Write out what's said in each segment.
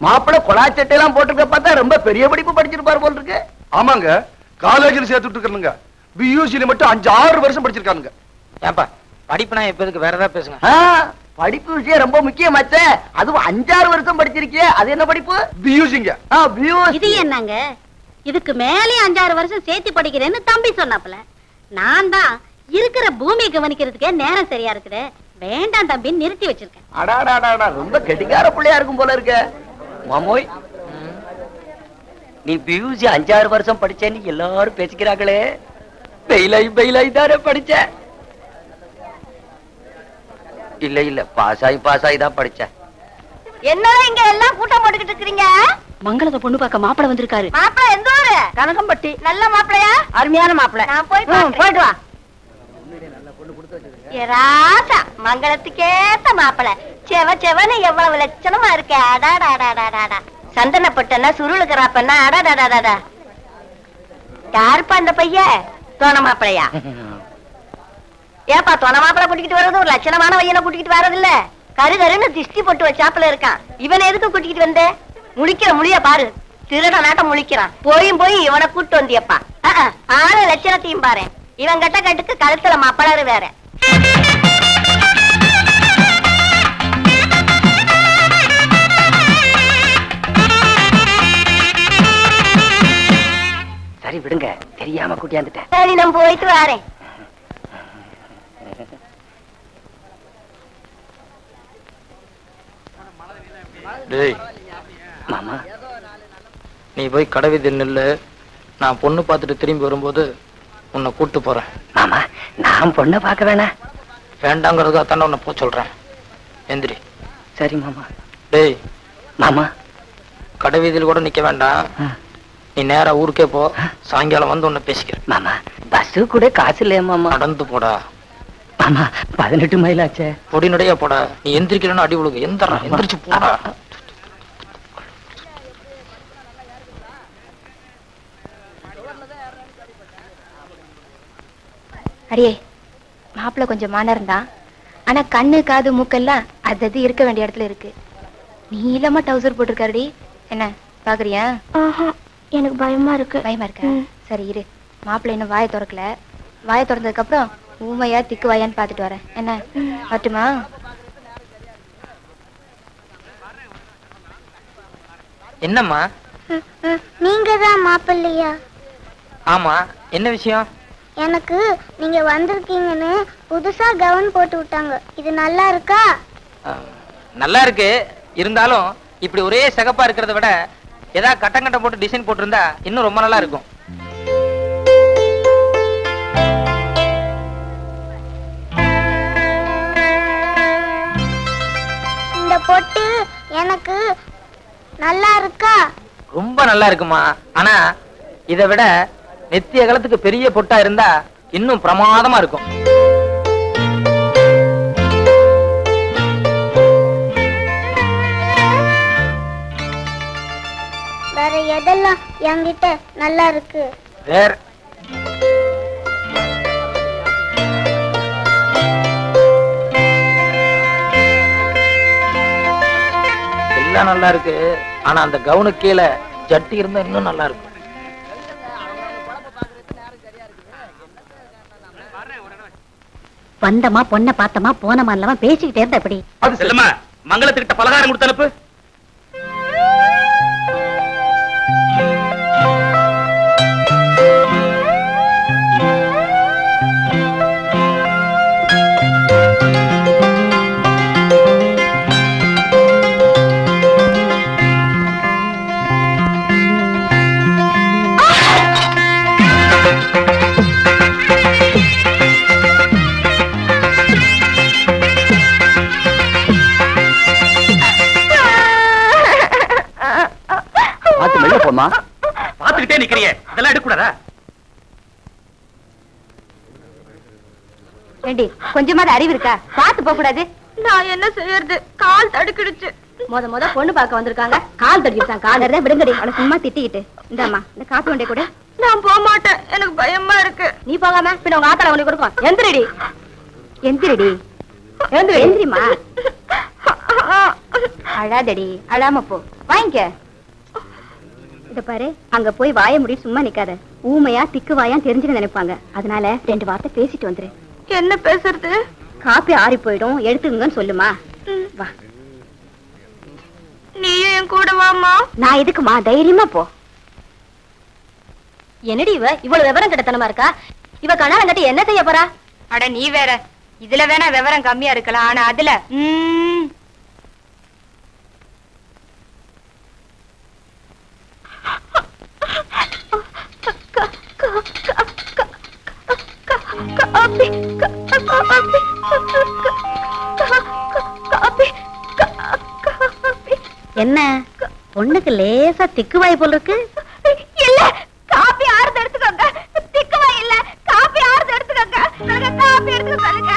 மாப்பிள்ள கொலாச்சட்டை எல்லாம் போட்டுருக்க பார்த்தா ரொம்ப பெரிய படிப்பு படிச்சிருப்பாரு போல் இருக்கு. ஆமாங்க, காலேஜில் சேர்த்துட்டு இருக்கணுங்க. பியூசில மட்டும் 5-6 வருஷம் படிச்சிருக்கானுங்க. ஏன்பா படிப்புனா எப்போதுக்கு வேற ஏதாவது பேசுங்க. படிப்பு விஷயம் ரொம்ப முக்கியமாச்சே. அதுவும் 5-6 வருஷம் படிச்சிருக்கியே, அது என்ன படிப்பு? பியூசிங்க. இது என்னங்க, இதுக்கு மேலே 5-6 வருஷம் சேர்த்து படிக்கிறேன்னு தம்பி சொன்னாப்ல. நான் தான் இருக்கிற பூமியை கவனிக்கிறதுக்கே நேரம் சரியா இருக்குது, வேண்டாம் தம்பி நிறுத்தி வச்சிருக்கேன். அடாடாடா, ரொம்ப கெட்டிக்கார பிள்ளையா இருக்கும் போல இருக்க. மாமோய், நீ பியூசி 5-6 வருஷம் படிச்சேன்னு எல்லாரும் பேசிக்கிறாங்களே, பெயிலாய் தானே படிச்ச? இல்ல பாஸ் ஆகி தான் படிச்சேன். என்னடா இங்க எல்லாம் கூட்டம் போட்டுக்கிட்டு இருக்கீங்க? மங்களத்தை பொண்ணு பார்க்க மாப்பிள வந்திருக்காரு. மாப்பிள எந்த ஊரு? கனகம்பட்டி. நல்ல மாப்பிளையா? அருமையான மாப்பிள. நான் போயிட்டு வா. ராசா, மங்களத்துக்கேத்த மாப்பிள. செவன்னு எவ்வளவு லட்சணமா இருக்க. அடாடாடாடாடா, சந்தனப்பட்டனா சுருளுக்குறாப்பன்னா. அடாடாடாடா, யாருப்பா அந்த பையன்? தோண மாப்பிளையா? ஏப்பா தோண மாப்பிள கூட்டிக்கிட்டு வர்றது ஒரு லட்சணமான பையனை கூட்டிக்கிட்டு வர்றது இல்ல. கருகருன்னு திஷ்டி போட்டு வச்சாப்புல இருக்கான். இவனை எதுக்கு கூட்டிக்கிட்டு வந்த? முழிக்கிற முழிய பாரு, திருட நாட்டம் முழிக்கிறான். போய் இவனை கூட்டு வந்தியப்பா. ஆளு லட்சணத்தையும் பாரு. இவன் கட்ட கட்டுக்கு கழுத்துல மாப்பிளரு வேற. சரி விடுங்க, தெரியாம கூட்டியாந்துட்டேன். சரி, நான் போயிட்டு வரேன். டேய் மாமா, நீ போய் கடைவீதியில் நில்லு. நான் பொண்ணு பார்த்துட்டு திரும்பி வரும்போது உன்னை கூட்டு போறேன். மாமா, நான் பொண்ணை பார்க்க வேணா. வேண்டாங்கிறதுக்காக தானே உன்னை போக சொல்றேன். எந்திரி. சரி மாமா. டேய் மாமா, கடைவீதியில் கூட நிக்க வேண்டாம், நீ நேரா ஊருக்கே போ. சாயங்காலம் வந்து உன்னை பேசிக்கிறேன். மாமா, பஸ்ஸு கூட காசு இல்லையா மாமா? நடந்து போடா. மாமா, 18 மைல் ஆச்சே. பொடி நடையா போடா. நீ எந்திரிக்கலன்னு அடி விழுகு. எந்திரிச்சு போடா. அடியே, மாப்பிள்ள கொஞ்சம் மானரம் தான், ஆனா கண்ணு காது மூக்கெல்லாம் அது இருக்க வேண்டிய இடத்துல இருக்கு. நீளமா டவுசர் போட்டிருக்காருடி. என்ன பாக்குறியா? எனக்கு பயமா இருக்கு. பயமா இருக்கா? சரி இரு, மாப்பிள்ள இன்னும் வாயை திறக்கல. வாயை திறந்ததுக்கு அப்புறம் ஊமையா திக்கு வாயான்னு பாத்துட்டு வரேன். என்ன வரட்டுமா? என்னம்மா? நீங்க தான் மாப்பிள்ளையா? ஆமா, என்ன விஷயம்? எனக்கு நீங்க வந்திருக்கீங்கன்னு புதுசா கவுன் போட்டு விட்டாங்க. இது நல்லா இருக்கா? நல்லா இருக்கு. இருந்தாலும் இப்படி ஒரே சகப்பா இருக்கிறத விட ஏதாவது கட்டம் போட்டு டிசைன் போட்டிருந்தா இன்னும் ரொம்ப நல்லா இருக்கும். இந்த பொட்டு எனக்கு நல்லா இருக்கா? ரொம்ப நல்லா இருக்குமா. ஆனா இதை விட நெத்திய காலத்துக்கு பெரிய பொட்டா இருந்தா இன்னும் பிரமாதமா இருக்கும். வேற எதெல்லாம் என்கிட்ட நல்லா இருக்கு? வேற எல்லாம் நல்லா இருக்கு. ஆனா அந்த கவுனுக்கு கீழே ஜட்டி இருந்தா இன்னும் நல்லா இருக்கும். வந்தமா பொண்ணை பார்த்தமா போனமா இல்லாம பேசிக்கிட்டே இருந்தா எப்படி? அது செல்லமா, மங்களத்துக்கிட்ட பலகாரம் கொடுத்து அனுப்பு. பாத்துக்கிட்டே நிக்கிறியே, இதெல்லாம் எடுக்கூடாதா? கொஞ்சமாவது அறிவு இருக்கா? பாத்து போக கூடாது. நான் என்ன செய்யறது? கால் தடுக்கிடுச்சு. முத பொண்ணு பார்க்க வந்திருக்காங்க, கால் தடுக்கிட்டான். கால் தான் விடுங்கடி. அவனை சும்மா திட்டிக்கிட்டு. இந்தாமா இந்த காப்பி வண்டிய கூட. நான் போக மாட்டேன், எனக்கு பயமா இருக்கு. நீ போகாம பின்ன உங்க ஆத்தால உனக்கு கொடுக்கும். எந்திரடி எந்திரிமா. அழாதடி, அழாம போ. வாங்கிக்க. இத பாரு, அங்க போய் வாய முடி சும்மா நிக்காத. ஊமையா திக்கு வாயா தெரிஞ்சுக்க நினைப்பாங்க. அதனால 2 வார்த்தை பேசிட்டு வந்துரு. என்ன பேசுறது? காப்பி ஆறி போயிடும், எடுத்துங்கன்னு சொல்லுமா. வா. நீயும் என் கூட வாமா. நான் எதுக்குமா? தைரியமா போ. என்னடி இவ்வளவு விவரம் கிட்டத்தனமா இருக்கா? இவ கணவன் கட்டி என்ன செய்ய போறா? அட நீ வேற. இதுல வேணா விவரம் கம்மியா இருக்கலாம், ஆனா அதுல என்ன பொண்ணுக்கு லேசா திக்குவாய் போல இருக்கு. இல்ல, காபி ஆறுது எடுத்துக்கோங்க. திக்குவாய் இல்ல, காபி ஆறுது எடுத்துக்கோங்க. காபி எடுத்துக்க சொல்லுங்க,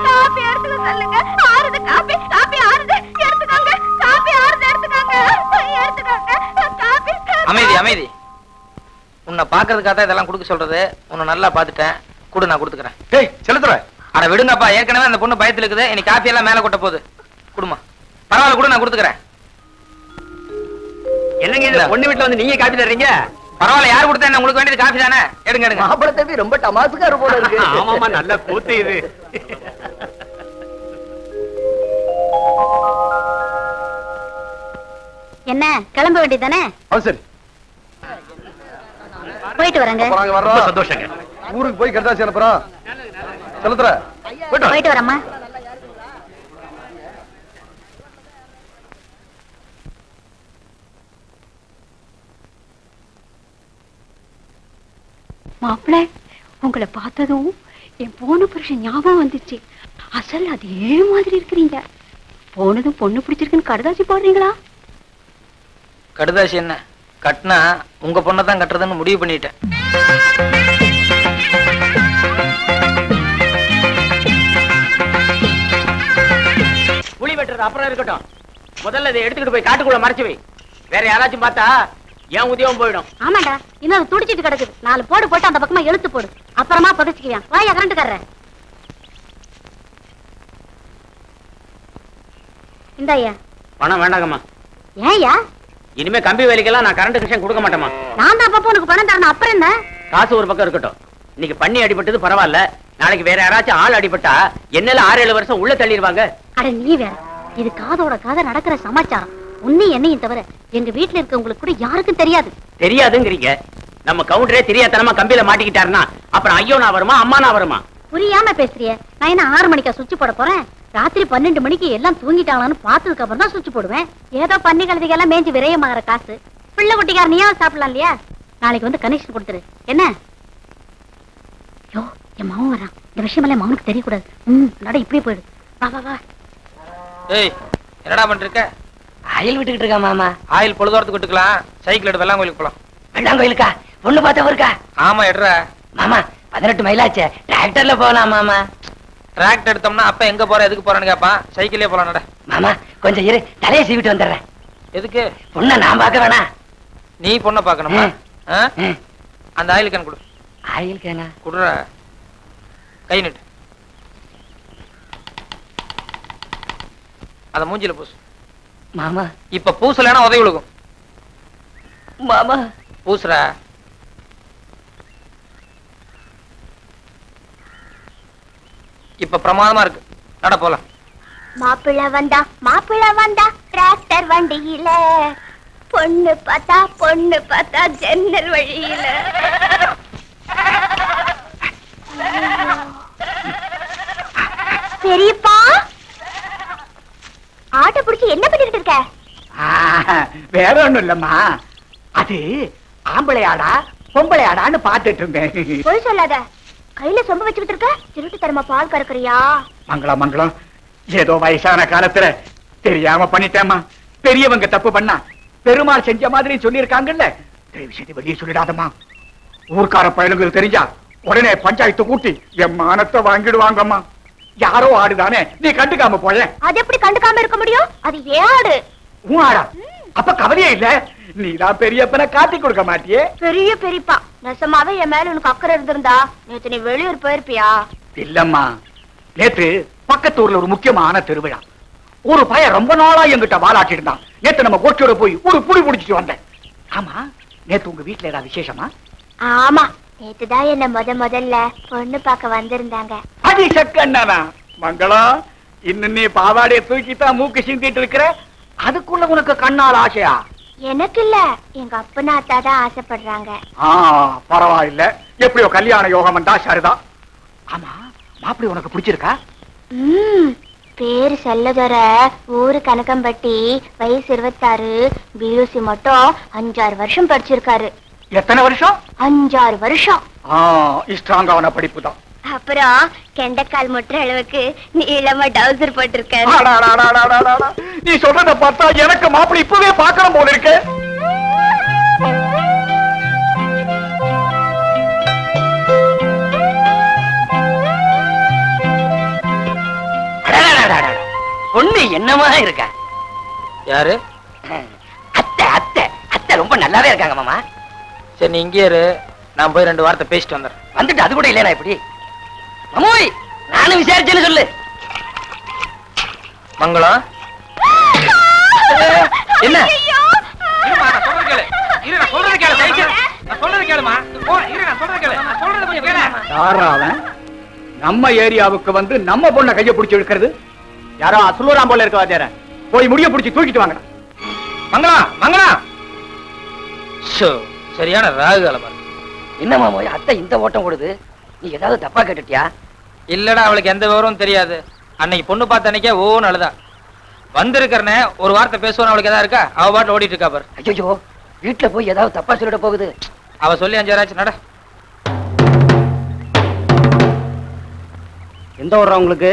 காபி எடுத்துக்க சொல்லுங்க. ஆறுது காபி, காபி ஆறுது எடுத்துக்கோங்க. காபி ஆறுது எடுத்துக்கோங்க, எடுத்துக்கோங்க. காபி. அமைதி அமைதி. உன்னை பாக்குறதுக்காக தான் இதெல்லாம் கொடுக்க சொல்றது. உன்னை நல்லா பாத்துட்டேன், கூட நான் கொடுத்துக்கிறேன். டேய் செலுத்துற. அட விடுங்கப்பா, ஏற்கனவே அந்த பொண்ணு பயத்துல இருக்குது. இனி காப்பி எல்லாம் மேல கொட்ட போகுது. குடுமா, பரவாயில்ல, கூட நான் கொடுத்துக்கிறேன். என்னங்க இந்த பொண்ணு வீட்டுல வந்து நீங்க காப்பி தர்றீங்க? பரவாயில்ல, யார் கொடுத்தா என்ன? உங்களுக்கு வேண்டியது காப்பி தானே? எடுங்க எடுங்க. மாப்பிள்ளை தம்பி ரொம்ப டமாசுக்காரு போல இருக்கு. ஆமாமா, நல்ல கூத்து இது. என்ன கிளம்ப வேண்டியதானே? சரி போயிட்டு வரேங்க. வர்றோம். சந்தோஷங்க. ஊருக்கு போய் கட்டாசி அனுப்புறோம். செலுத்துற. போயிட்டு வரேம்மா. மாப்பிள்ள, உங்களை பார்த்ததும் என் போன புருஷன் ஞாபகம் வந்துச்சு. அசல் அதே மாதிரி இருக்கிறீங்க. போனதும் பொண்ணு பிடிச்சிருக்குன்னு கடுதாசி போடுறீங்களா? கடுதாசி என்ன கட்டினா உங்க பொண்ணை தான் கட்டுறதுன்னு முடிவு பண்ணிட்டேன். புளி வெட்டுறது அப்புறம் இருக்கட்டும். முதல்ல இதை எடுத்துக்கிட்டு போய் காட்டுக்குள்ள மறைச்சு வை. வேற யாராச்சும் பார்த்தா என் உதயம் போயிடும். ஆமாண்டா, இன்னும் அது துடிச்சிட்டு கிடக்குது. 4 போடு போட்டு அந்த பக்கமா இழுத்து போடு. அப்புறமா புதைச்சுக்குவேன். வாயா கரண்ட்டுக்காரர். இந்தாயா. பணம் வேண்டாங்கம்மா. ஏயா? இனிமே கம்பி வேலைக்கெல்லாம் நான் கரண்ட் கனெக்ஷன் கொடுக்க மாட்டேமா. நான் தான் அப்பப்போ உனக்கு பணம் தரணும். அப்புறம் என்ன? காசு ஒரு பக்கம் இருக்கட்டும். இன்னைக்கு பண்ணி அடிபட்டது பரவாயில்ல. நாளைக்கு வேற யாராச்சும் ஆள் அடிபட்டா என்னல 6-7 வருஷம் உள்ள தள்ளிடுவாங்க. அட நீ வேற. இது காதோட காதை நடக்கிற சமாச்சாரம். உன்னை என்னையும் தவிர எங்க வீட்டுல இருக்கவங்களுக்கு கூட யாருக்கும் தெரியாது. தெரியாதுங்கிறீங்க. நம்ம கவுண்டரே தெரியாதனமா கம்பியில மாட்டிக்கிட்டாருன்னா அப்புறம் ஐயோ நான் வருமா அம்மா நான் வருமா? புரியாம பேசுறிய. நான் என்ன 6 மணிக்கா சுவிட்ச் போட போறேன்? ராத்திரி 12 மணிக்கு எல்லாம் தூங்கிட்டாங்கன்னு பார்த்ததுக்கு அப்புறம் தான் சுவிட்ச் போடுவேன். ஏதோ பண்ணி கழுதிக்கெல்லாம் மேய்ஞ்சி விரயமாகற காசு. பிள்ளை குட்டிக்கார நீயாவது சாப்பிடலாம் இல்லையா? நாளைக்கு வந்து கனெக்ஷன் கொடுத்துரு. என்ன? யோ, என் மாமன் வரான். இந்த விஷயமெல்லாம் மாமனுக்கு தெரியக்கூடாது. நட இப்படியே போயிடு. வா வா வா. ஏய், என்னடா பண்றீங்க? ஆயில் விட்டுக்கிட்டு இருக்கா மாமா. ஆயில் பொழுதோரத்துக்கு விட்டுக்கலாம். சைக்கிள் எடுத்து வெள்ளாங்கோயிலுக்கு போலாம். வெள்ளாங்கோயிலுக்கா? பொண்ணு பார்த்தவ இருக்கா? ஆமா, எடுறா மாமா. 18 மைலாச்சே. டிராக்டர்ல போகலாம் மாமா. டிராக்டர் எடுத்தோம்னா அப்ப எங்க போற எதுக்கு போறேன்னு கேட்பான். சைக்கிளே போலாம் நட. மாமா கொஞ்சம் இரு, தலையை சீவிட்டு வந்துடுறேன். எதுக்கு? பொண்ணை நான் பார்க்க வேணா? நீ பொண்ணை பார்க்கணுமா? அந்த ஆயில் கேன் கொடு. ஆயில் கேனா? குடுற. கை நிட்டு. அத மூஞ்சில பூசு. மாமா இப்ப பூசலன்னா உதவி விழுகும். மாமா பூசுற. இப்ப பிரமாதமா இருக்கு. நட போலாம். மாப்பிள்ளை வந்தா டிராக்டர் வண்டியில, பொண்ணு பார்த்தா ஜன்னல் வழியில. பெரியப்பா, ஆட்டோ பிடிச்சி என்ன பண்ணிட்டு இருக்க? வேற ஒண்ணும் இல்லம்மா, அது ஆம்பளை ஆடா பொம்பளை ஆடான்னு பாத்துட்டு இருந்தேன். போய் சொல்லாத. கையில சொம்ப வச்சுக்கிட்டு இருக்க. திருட்டு தரமா பால் கறக்குறியா? மங்களம் மங்களம், ஏதோ வயசான காலத்துல தெரியாம பண்ணிட்டேம்மா. பெரியவங்க தப்பு பண்ணா பெருமாள் செஞ்ச மாதிரி சொல்லியிருக்காங்கல்ல, தயவு செய்து வெளியே சொல்லிடாதம்மா. ஊர்க்கார பயலுங்களுக்கு தெரிஞ்சா உடனே பஞ்சாயத்து கூட்டி என் மானத்தை வாங்கிடுவாங்கம்மா. யாரோ ஆடுதானே, நீ கண்டுக்காம போய. அது எப்படி கண்டுக்காம இருக்க முடியும்? அது ஏன் ஆடு? உன் ஆடா? அப்ப கவலையே இல்ல. நீதான் பெரியப்பனை காட்டி கொடுக்க மாட்டியே. பெரிய பெரியப்பா, நெசமாவே என் மேல உனக்கு அக்கறை இருந்திருந்தா நேத்து நீ வெளியூர் போயிருப்பியா? இல்லம்மா, நேற்று பக்கத்தூர்ல ஒரு முக்கியமான திருவிழா. ஒரு பையன் ரொம்ப நாளா என்கிட்ட வாலாட்டி இருந்தான். நேத்து நம்ம கோட்டையோட போய் ஒரு புடி புடிச்சிட்டு வந்தேன். ஆமா, நேத்து உங்க வீட்டுல ஏதாவது விசேஷமா? ஆமா, நேத்துதான் என்ன முதல்ல பொண்ணு பார்க்க வந்திருந்தாங்க. அடி சக்கண்ணா மங்களா, இன்னும் நீ பாவாடைய தூக்கித்தான் மூக்கு சிந்திட்டு இருக்கிற. அதுக்குள்ள உனக்கு கண்ணால் ஆசையா? எனக்கு இல்ல, எங்க அப்பனாத்தா தான் ஆசைப்படுறாங்க. பரவாயில்ல, எப்படியோ கல்யாண யோகம் வந்தா சரிதான். ஆமா, மாப்பிள்ளை உனக்கு பிடிச்சிருக்கா? பேரு செல்லதொர, ஊரு கனகம்பட்டி, வயசு 26, பியூசி மட்டும் 5-6 வருஷம் படிச்சிருக்காரு. எத்தனை வருஷம்? 5-6 வருஷம். ஸ்ட்ராங்கான படிப்பு தான். அப்புறம் கெண்டைக்கால் முட்டுற அளவுக்கு நீளமா டவுசர் போட்டிருக்காரு. நீ சொல்றத பார்த்தா எனக்கு மாப்பிள்ளை இப்பவே பார்க்கணும் போல இருக்கு. பொண்ணு என்னமா இருக்க? யாரு? அத்தை அத்தை அத்தை ரொம்ப நல்லாவே இருக்காங்க மாமா. சரி, நீ இங்கே இரு, நான் போய் 2 வார்த்தை பேசிட்டு வந்துடுறேன். வந்துட்டு அது கூட இல்லையா இப்படி? மாமோய், நானும் விசாரிச்சேன்னு சொல்லு. மங்களம், என்ன? நம்ம ஏரியாவுக்கு வந்து நம்ம பொண்ணை கைய பிடிச்சு இழுக்கிறது யாரோ அசுலூராம் போல இருக்க வாத்தியார. போய் முடிய பிடிச்சு தூக்கிட்டு வாங்க. மங்களா மங்களா, சரியான ராகு காலமா. என்ன மாமோய், அத்தை இந்த ஓட்டம் கொடுது? நீ ஏதாவது தப்பா கேட்டுட்டியா? இல்லடா, அவளுக்கு எந்த விவரமும் தெரியாது. அன்னைக்கு பொண்ணு பார்த்த அன்னைக்கே ஓன்னு அழுதா. வந்திருக்கிறனே ஒரு வார்த்தை பேசுவோம், அவளுக்கு ஏதாவது இருக்கா? அவ பாட்டு ஓடிட்டு இருக்கா பாரு. ஐயோ, வீட்டுல போய் ஏதாவது தப்பா சொல்லிட போகுது. அவ சொல்லி 5 ஆச்சு. நட. எந்த ஊர்றா உங்களுக்கு?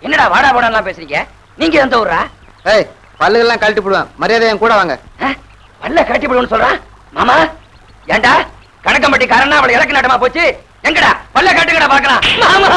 என்னடா வாடா வாடா பேசுறீங்க? நீங்க எந்த ஊரா? பல்லுகள்லாம் கழட்டி போடுவேன், மரியாதை என் கூட வாங்க. பல்ல கழட்டி போடுவேன்னு சொல்றான் மாமா. ஏண்டா கணக்கம்பட்டிக்காரன்னா அவளை இலக்கு நாட்டமா போச்சு? எங்கடா பல்ல கட்டுங்கடா பாக்கலாம். மாமா